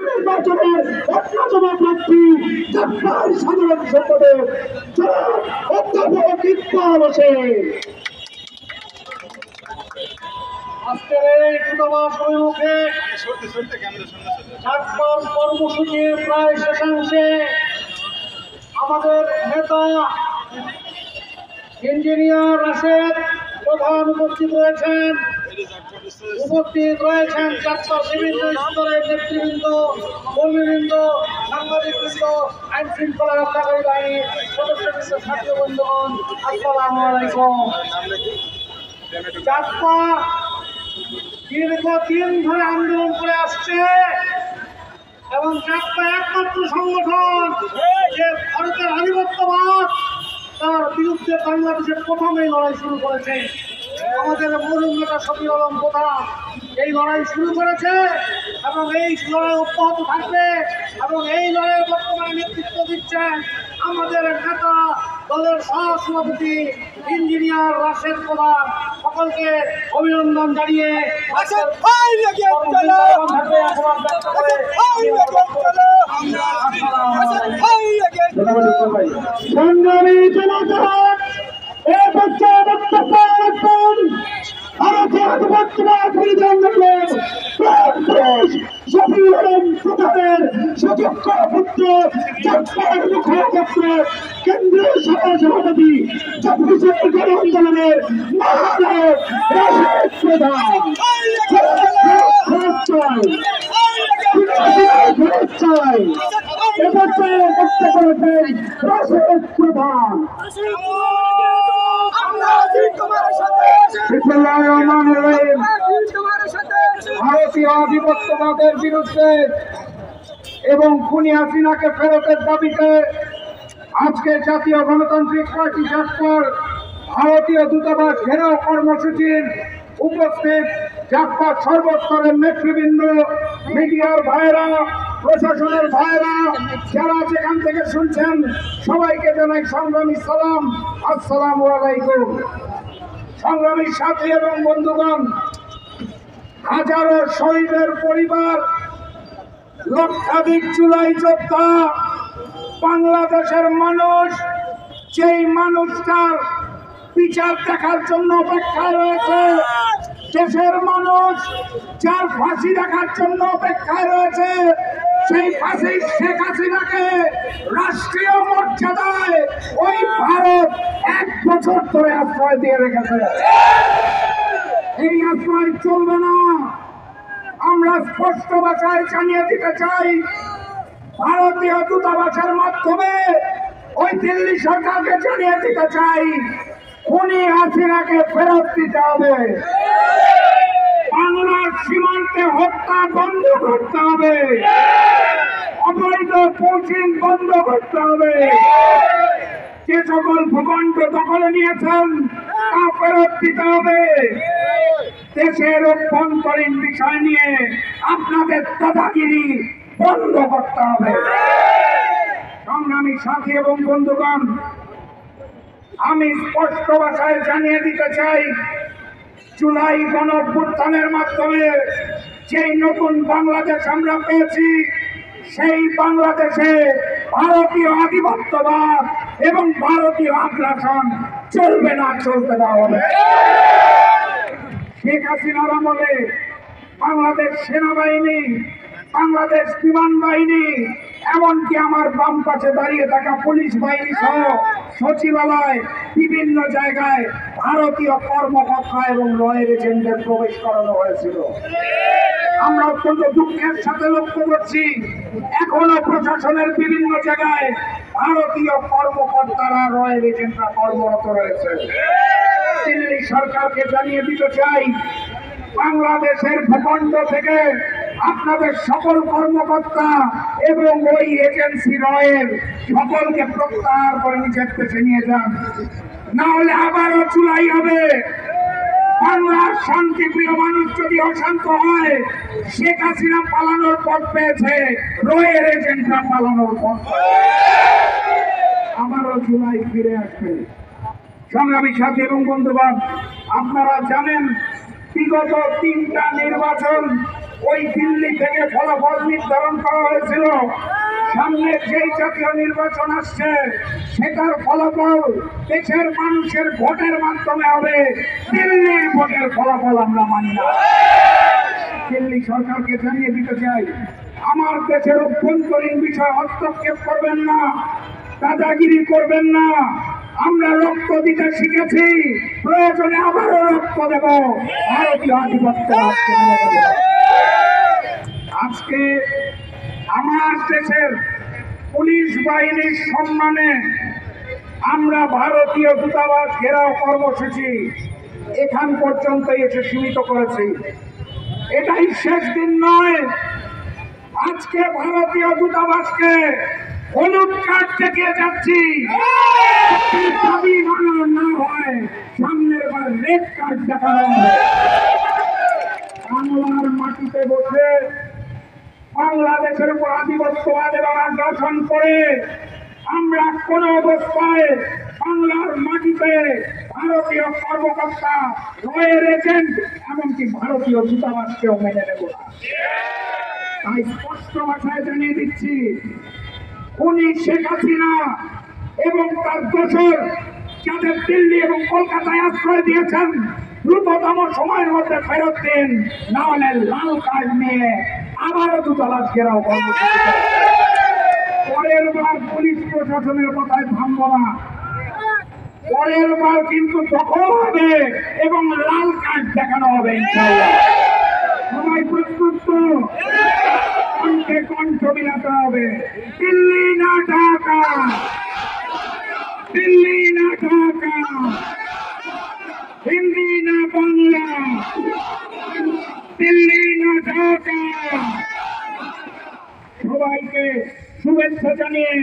নির্বাচনের অন্যতম প্রার্থী ঢাকার সাধারণ সম্পাদক জনাব অধ্যাপক ইকবাল হোসেন। আজকের এই দূতাবাস অভিমুখে ছাত্র কর্মসূচির প্রায় শেষাংশে আমাদের নেতা ইঞ্জিনিয়ার রাশেদ প্রধান উপস্থিত রয়েছেন ছাত্র বিভিন্ন স্তরের নেতৃবৃন্দ, কর্মীবৃন্দ, সাংবাদিকবৃন্দ, আইন শৃঙ্খলা রক্ষাকারী বাহিনীর সদস্যবৃন্দ, ছাত্র বন্ধুগণ, আসসালামু আলাইকুম। চাঁদপা দীর্ঘদিন ধরে আন্দোলন করে আসছে এবং চাঁদপা একমাত্র সংগঠন যে ভারতের আধিপত্যবাদ তার বিরুদ্ধে বাংলাদেশের প্রথমেই লড়াই শুরু করেছে। আমাদের মরুম নেতা শফিউল আলম প্রধান এই লড়াই শুরু করেছে এবং এই লড়াই অব্যাহত থাকবে এবং এই লড়াইয়ের বর্তমানে নেতৃত্ব দিচ্ছেন আমাদের নেতা দলের সহসভাপতি ইঞ্জিনিয়ার রাশেদ প্রধান। সকলকে অভিনন্দন জানিয়ে সংগ্রামী জনতা ভারতীয় আধিপত্যবাদ বিরুদ্ধে শফিউল আলম প্রধানের সুযোগ্য পুত্র চাঁদপার মুখপাত্র কেন্দ্রীয় সভাপতি চব্বিশের গণ আন্দোলনের মহানায়ক রাশেদ প্রধান রাশেদ প্রধান। ভারতীয় আধিপত্যবাদের বিরুদ্ধে এবং খুনি হাসিনাকে ফেরতের দাবিতে আজকে জাতীয় গণতান্ত্রিক পার্টি জাসপার ভারতীয় দূতাবাস ঘেরাও কর্মসূচির উপস্থিত জাসপার সর্বস্তরের নেতৃবৃন্দ, মিডিয়ার ভাইরা, প্রশাসনের ভাইরা, যারা যেখান থেকে শুনছেন সবাইকে জানাই সংগ্রামী সালাম, আসসালামু আলাইকুম। সংগ্রামী সাথী এবং বন্ধুগণ, হাজারো শহীদের পরিবার, লক্ষাধিক জুলাই যোদ্ধা, বাংলাদেশের মানুষ, যেই মানুষটার বিচার দেখার জন্য অপেক্ষায় রয়েছে, দেশের মানুষ যার ফাঁসি দেখার জন্য অপেক্ষায় রয়েছে, সেই ফাঁসি শেখ হাসিনাকে রাষ্ট্রীয় মর্যাদায় ওই ভারত 1 বছর ধরে আশ্রয় দিয়ে রেখেছে। এই আশ্রয় চলবে না। আমরা স্পষ্ট ভাষায় জানিয়ে দিতে চাই, ভারতীয় দূতাবাসের মাধ্যমে ওই দিল্লি সরকারকে জানিয়ে দিতে চাই, খুনি হাসিনাকে ফেরত দিতে হবে। বাংলার সীমান্তে হত্যা বন্ধ করতে হবে, অবৈধ পৌঁছিং বন্ধ করতে হবে, যে সকল ভূখণ্ড দখলে নিয়েছেন তা ফেরত দিতে হবে। দেশের অভ্যন্তরীণ বিষয় নিয়ে আপনাদের দাদাগিরি বন্ধ করতে হবে। সংগ্রামী সাথী এবং বন্ধুগণ, আমি স্পষ্ট ভাষায় জানিয়ে দিতে চাই, জুলাই গণঅভ্যুত্থানের মাধ্যমে যেই নতুন বাংলাদেশ আমরা পেয়েছি, সেই বাংলাদেশে ভারতীয় আধিপত্যবাদ এবং ভারতীয় আগ্রাসন চলবে না, চলতে দেওয়া হবে। শেখ হাসিনার আমলে বাংলাদেশ সেনাবাহিনী, বাংলাদেশ বিমান বাহিনী, এমনকি আমার বাম পাশে দাঁড়িয়ে থাকা পুলিশ বাহিনী সহ সচিবালয়, বিভিন্ন জায়গায় ভারতীয় কর্মকর্তা এবং রয়ের এজেন্টদের প্রবেশ করানো হয়েছিল। আমরা অত্যন্ত দুঃখের সাথে লক্ষ্য করছি, এখনো প্রশাসনের বিভিন্ন জায়গায় ভারতীয় কর্মকর্তারা, রয়ের এজেন্টরা কর্মরত রয়েছে। দিল্লি সরকারকে জানিয়ে দিতে চাই, বাংলাদেশের ভূখণ্ড থেকে আপনাদের সকল কর্মকর্তা এবং ওই এজেন্সি রয়ের সকলকে প্রত্যাহার করে নিজের দেশে নিয়ে যান, না হলে আবারও জুলাই হবে। বাংলার শান্তিপ্রিয় মানুষ যদি অশান্ত হয়, শেখ হাসিনা পালানোর পথ পেয়েছে, রয়ের এজেন্টরা পালানোর পথ, আবারও জুলাই ফিরে আসবে। সংগ্রামী সাথী এবং বন্ধুগণ, আপনারা জানেন বিগত 3টা নির্বাচন ওই দিল্লি থেকে ফলাফল নির্ধারণ করা হয়েছিল সামনে যেই জাতীয় নির্বাচন আসছে সেটার ফলাফল দেশের মানুষের ভোটের মাধ্যমে হবে। দিল্লির ভোটের ফলাফল আমরা মানি না। দিল্লি সরকারকে জানিয়ে দিতে চাই, আমার দেশের অভ্যন্তরীণ বিষয় হস্তক্ষেপ করবেন না, দাদাগিরি করবেন না। আমরা রক্ত দিতে শিখেছি, প্রয়োজনে আবারও রক্ত দেব। ভারতীয় আধিপত্য আজকে আমার দেশের পুলিশ বাহিনীর সম্মানে আমরা ভারতীয় দূতাবাস ঘেরাও কর্মসূচি এখান পর্যন্ত এসে সীমিত করেছি। এটাই শেষ দিন নয়। আজকে ভারতীয় দূতাবাসকে হলুদ কার্ড দেখিয়ে যাচ্ছি। দাবি মানা না হয় সামনের বার রেড কার্ড দেখানো হবে। বাংলার মাটিতে বসে বাংলাদেশের উপর আধিপত্যবাদ এবং আগ্রাসন করে আমরা কোন অবস্থায় বাংলার মাটিতে ভারতীয় কর্মকর্তা, রয়ের এজেন্ট এমনকি ভারতীয় দূতাবাসকেও মেনে নেব না। তাই স্পষ্ট ভাষায় জানিয়ে দিচ্ছি, উনি শেখ হাসিনা এবং তার দোসর যাদের দিল্লি এবং কলকাতায় আশ্রয় দিয়েছেন দ্রুততম সময়ের মধ্যে ফেরত দিন, না হলে লাল কার্ড নিয়ে আবারও দূতাবাস ঘেরাও কর্মসূচি। পরের বার পুলিশ প্রশাসনের কথায় থামব না। পরের বার কিন্তু দখল হবে এবং লাল কার্ড দেখানো হবে ইনশাআল্লাহ। সবাই প্রস্তুত তো? কণ্ঠে কণ্ঠ মিলাতে হবে। দিল্লি না ঢাকা, দিল্লি না ঢাকা, হিন্দি না বাংলা, দিল্লি না ঢাকা। সবাইকে শুভেচ্ছা জানিয়ে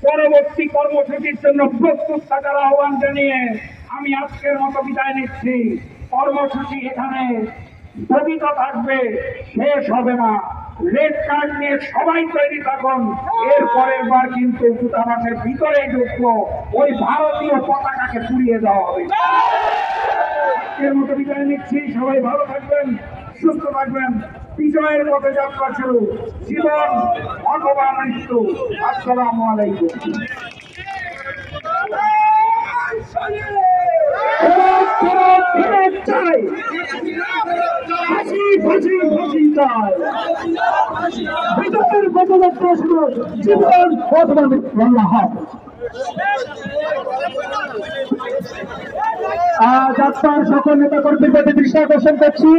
পরবর্তী কর্মসূচির জন্য প্রস্তুত থাকার আহ্বান জানিয়ে আমি আজকের মতো বিদায় নিচ্ছি। কর্মসূচি এখানে স্থগিত থাকবে, শেষ হবে না। রেড কার্ড নিয়ে সবাই তৈরি থাকুন। এর পরের বার কিন্তু দূতাবাসের ভিতরে ঢুকলো ওই ভারতীয় পতাকাকে পুড়িয়ে দেওয়া হবে। আজকের মতো বিদায় নিচ্ছি। সবাই ভালো থাকবেন, সুস্থ থাকবেন। বিজয়ের পথে যাত্রা শুরু, জীবন অথবা মৃত্যু। আসসালামু আলাইকুম। চাই ফাঁসি ফাঁসি ফাঁসি চাই। বিজয়ের পথযাত্রা শুরু, জীবন অথবা মৃত্যু। আল্লাহ হাফেজ। যাত্রার সকল নেতা কর্মীর প্রতি দৃষ্টি আকর্ষণ করছি।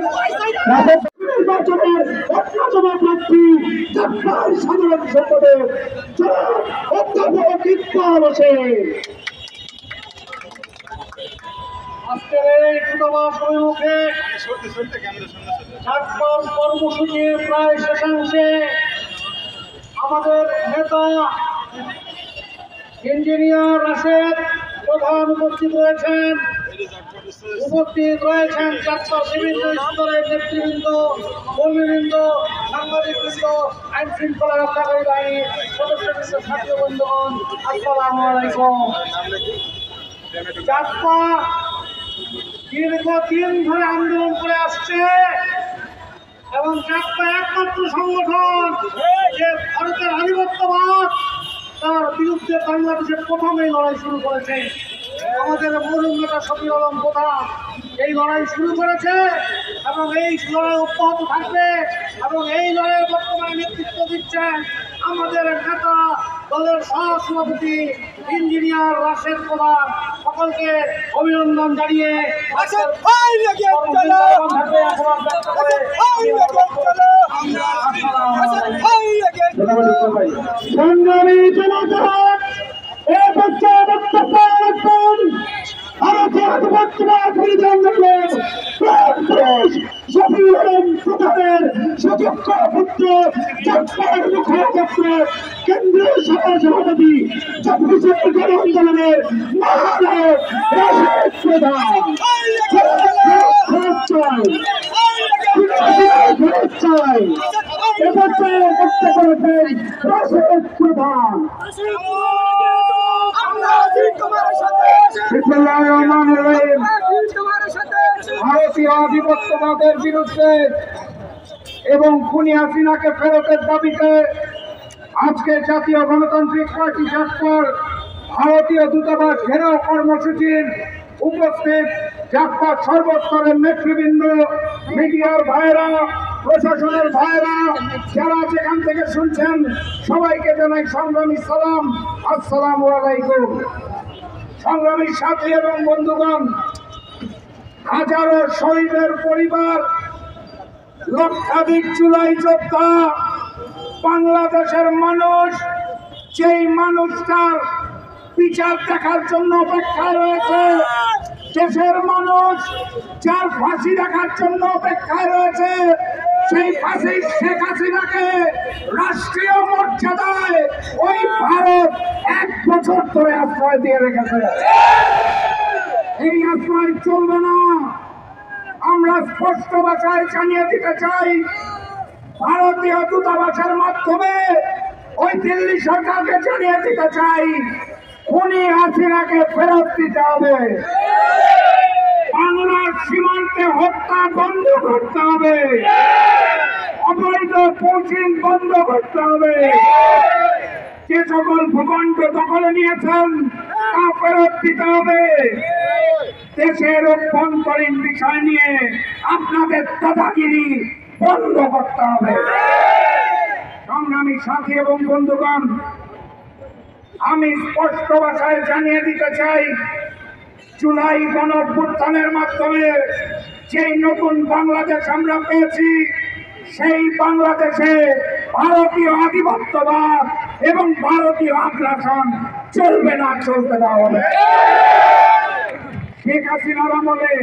নির্বাচনের অন্যতম প্রার্থী যাত্রার সাধারণ সম্পাদক অধ্যাপক ইকবাল হোসেন। আজকের এই দূতাবাস অভিমুখে চারপাশ কর্মসূচির প্রায় শেষাংশে আমাদের নেতা ইঞ্জিনিয়ার রাশেদ প্রধান উপস্থিত রয়েছেন। চারপাশ বিভিন্ন স্তরের নেতৃবৃন্দ, কর্মীবৃন্দ, সাংবাদিকবৃন্দ, আইন শৃঙ্খলা রক্ষাকারী বাহিনীর সদস্যবৃন্দ, ছাত্র বন্ধুগণ, আসসালামু আলাইকুম। চারপা দীর্ঘদিন ধরে আন্দোলন করে আসছে এবং চারপা একমাত্র সংগঠন যে ভারতের আধিপত্যবাদ তার বিরুদ্ধে বাংলাদেশের প্রথমেই লড়াই শুরু করেছে। আমাদের মরুম নেতা শফিউল আলম প্রধান এই লড়াই শুরু করেছে এবং এই লড়াই অব্যাহত থাকবে এবং এই লড়াইয়ের বর্তমানে নেতৃত্ব দিচ্ছেন আমাদের নেতা, দলের সহসভাপতি ইঞ্জিনিয়ার রাশেদ প্রধান। সকলকে অভিনন্দন জানিয়ে সংগ্রামী জনতা ভারতীয় আধিপত্যবাদ শফিউল আলম প্রধানের সুযোগ্য পুত্র চারপার মুখপাত্র কেন্দ্রীয় সহসভাপতি চব্বিশের গণ আন্দোলনের মহানায়ক রাশেদ প্রধান। রাশেদ প্রধান ভারতীয় আধিপত্যবাদের বিরুদ্ধে এবং খুনি হাসিনাকে ফেরতের দাবিতে আজকে জাতীয় গণতান্ত্রিক পার্টি জাকপার ভারতীয় দূতাবাস ঘেরাও কর্মসূচির উপস্থিত জাকপার সর্বস্তরের নেতৃবৃন্দ, মিডিয়ার ভাইরা, প্রশাসনের ভাইরা, যারা যেখান থেকে শুনছেন সবাইকে জানাই সংগ্রামী সালাম, আসসালামু আলাইকুম। সংগ্রামী সাথী এবং বন্ধুগণ, হাজারো শহীদের পরিবার, লক্ষাধিক জুলাই যোদ্ধা, বাংলাদেশের মানুষ, যেই মানুষটার বিচার দেখার জন্য অপেক্ষায় রয়েছে, দেশের মানুষ যার ফাঁসি দেখার জন্য অপেক্ষায় রয়েছে, সেই ফাঁসি শেখ হাসিনাকে রাষ্ট্রীয় মর্যাদায় ওই ভারত 1 বছর ধরে আশ্রয় দিয়ে রেখেছে। এই আশ্রয় চলবে না। আমরা স্পষ্ট ভাষায় জানিয়ে দিতে চাই, ভারতীয় দূতাবাসের মাধ্যমে ওই দিল্লি সরকারকে জানিয়ে দিতে চাই, খুনি হাসিনাকে ফেরত দিতে হবে। বাংলার সীমান্তে হত্যা বন্ধ করতে হবে, অবৈধ পৌঁছিং বন্ধ করতে হবে। যে সকল ভূখণ্ড দখলে নিয়েছেন তা ফেরত দিতে হবে। দেশের অভ্যন্তরীণ বিষয় নিয়ে আপনাদের দাদাগিরি বন্ধ করতে হবে। সংগ্রামী সাথী এবং বন্ধুগণ, আমি স্পষ্ট ভাষায় জানিয়ে দিতে চাই, জুলাই গণঅভ্যুত্থানের মাধ্যমে যেই নতুন বাংলাদেশ আমরা পেয়েছি, সেই বাংলাদেশে ভারতীয় আধিপত্যবাদ এবং ভারতীয় আগ্রাসন চলবে না, চলতে দেওয়া হবে। শেখ হাসিনার আমলে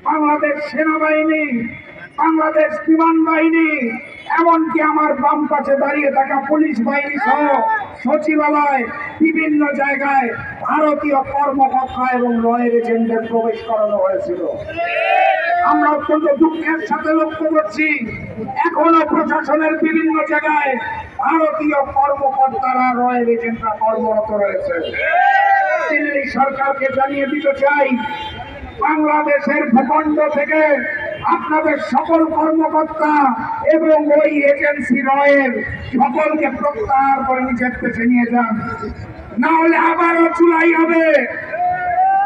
বাংলাদেশ সেনাবাহিনী, বাংলাদেশ বিমান বাহিনী, এমনকি আমার বাম পাশে দাঁড়িয়ে থাকা পুলিশ বাহিনী সহ সচিবালয়, বিভিন্ন জায়গায় ভারতীয় কর্মকর্তা এবং রয়ের এজেন্টদের প্রবেশ করানো হয়েছিল। আমরা অত্যন্ত দুঃখের সাথে লক্ষ্য করছি, এখনো প্রশাসনের বিভিন্ন জায়গায় ভারতীয় কর্মকর্তারা, রয়ের এজেন্টরা কর্মরত রয়েছে। দিল্লি সরকারকে জানিয়ে দিতে চাই, বাংলাদেশের ভূখণ্ড থেকে আপনাদের সকল কর্মকর্তা এবং ওই এজেন্সি রয়ের সকলকে প্রত্যাহার করে নিজের দেশে নিয়ে যান, না হলে আবারও জুলাই হবে।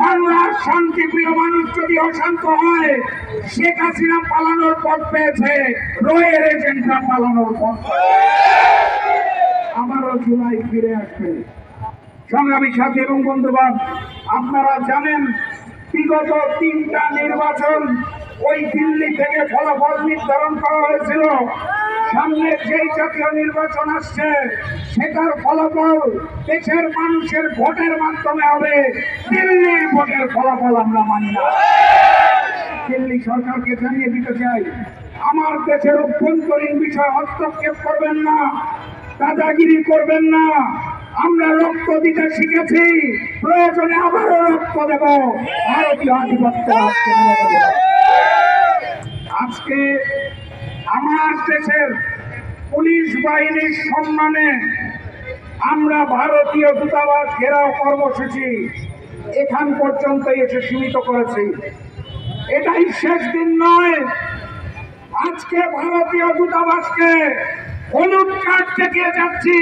বাংলার শান্তিপ্রিয় মানুষ যদি অশান্ত হয়, শেখ হাসিনা পালানোর পথ পেয়েছে, রয়ের এজেন্টরা পালানোর পথ, আবারও জুলাই ফিরে আসবে। সংগ্রামী সাথী এবং বন্ধুগণ, আপনারা জানেন বিগত 3টা নির্বাচন ওই দিল্লি থেকে ফলাফল নির্ধারণ করা হয়েছিল। সামনে যেই জাতীয় নির্বাচন আসছে, সেটার ফলাফল দেশের মানুষের ভোটের মাধ্যমে হবে। দিল্লির ভোটের ফলাফল আমরা মানি না। দিল্লি সরকারকে জানিয়ে দিতে চাই, আমার দেশের অভ্যন্তরীণ বিষয় হস্তক্ষেপ করবেন না, দাদাগিরি করবেন না। আমরা রক্ত দিতে শিখেছি, প্রয়োজনে আবারও রক্ত দেব। ভারতীয় আধিপত্য আজকে আমার দেশের পুলিশ বাহিনীর সম্মানে আমরা ভারতীয় দূতাবাস ঘেরাও কর্মসূচি এখান পর্যন্ত এসে সীমিত করেছি। এটাই শেষ দিন নয়। আজকে ভারতীয় দূতাবাসকে হলুদ কার্ড দেখিয়ে যাচ্ছি,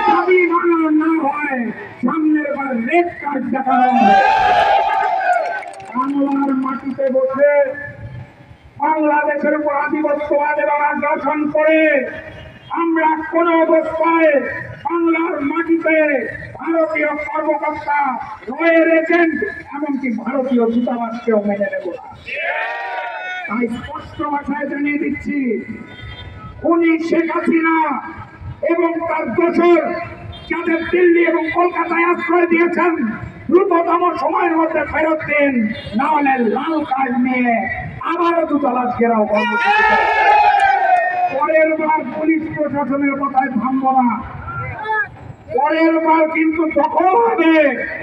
দাবি মানা না হয় সামনের বার রেড কার্ড দেখানো হবে। বাংলার মাটিতে বসে বাংলাদেশের উপর আধিপত্যবাদ এবং আগ্রাসন করে আমরা কোন অবস্থায় বাংলার মাটিতে ভারতীয় কর্মকর্তা, রয়ের এজেন্ট, এমনকি ভারতীয় দূতাবাসকেও মেনে নেব না। তাই স্পষ্ট ভাষায় জানিয়ে দিচ্ছি, খুনি শেখ হাসিনা এবং তার দোসর যাদের দিল্লি এবং কলকাতায় আশ্রয় দিয়েছেন, দ্রুততম সময়ের মধ্যে ফেরত দিন, না হলে লাল কার্ড নিয়ে আবারও দূতাবাস ঘেরাও কর্মসূচি। পরের বার পুলিশ প্রশাসনের কথায় থামব না, পরের বার কিন্তু দখল হবে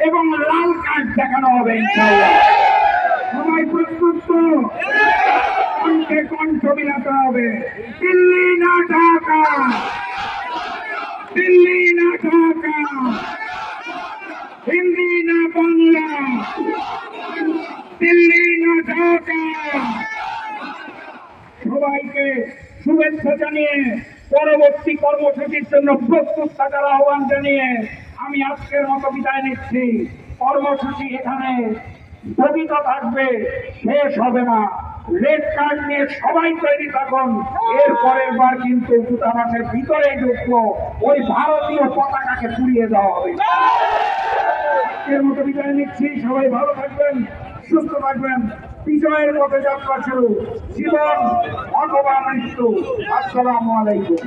এবং লাল কার্ড দেখানো হবে ইনশাআল্লাহ। সবাই প্রস্তুত তো? কণ্ঠে কণ্ঠ মিলাতে হবে। দিল্লি না ঢাকা, দিল্লি না ঢাকা, হিন্দি না বাংলা, দিল্লি না ঢাকা। সবাইকে শুভেচ্ছা জানিয়ে পরবর্তী কর্মসূচির জন্য প্রস্তুত থাকার আহ্বান জানিয়ে আমি আজকের মতো বিদায় নিচ্ছি। কর্মসূচি এখানে স্থগিত থাকবে, শেষ হবে না। রেড কার্ড নিয়ে সবাই তৈরি থাকুন। এর পরের বার কিন্তু দূতাবাসের ভিতরে ঢুকবো, ওই ভারতীয় পতাকাকে পুড়িয়ে দেওয়া হবে। আজকের মতো বিদায় নিচ্ছি। সবাই ভালো থাকবেন, সুস্থ থাকবেন। বিজয়ের পথে যাত্রা শুরু, জীবন অথবা মৃত্যু। আসসালামু আলাইকুম।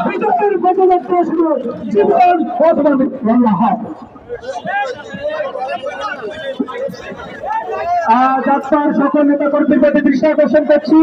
বিজয়ের পথযাত্রা শুরু, জীবন অথবা মৃত্যু। আল্লাহ হাফেজ। যাত্রার সকল নেতা কর্মীর প্রতি দৃষ্টি আকর্ষণ করছি।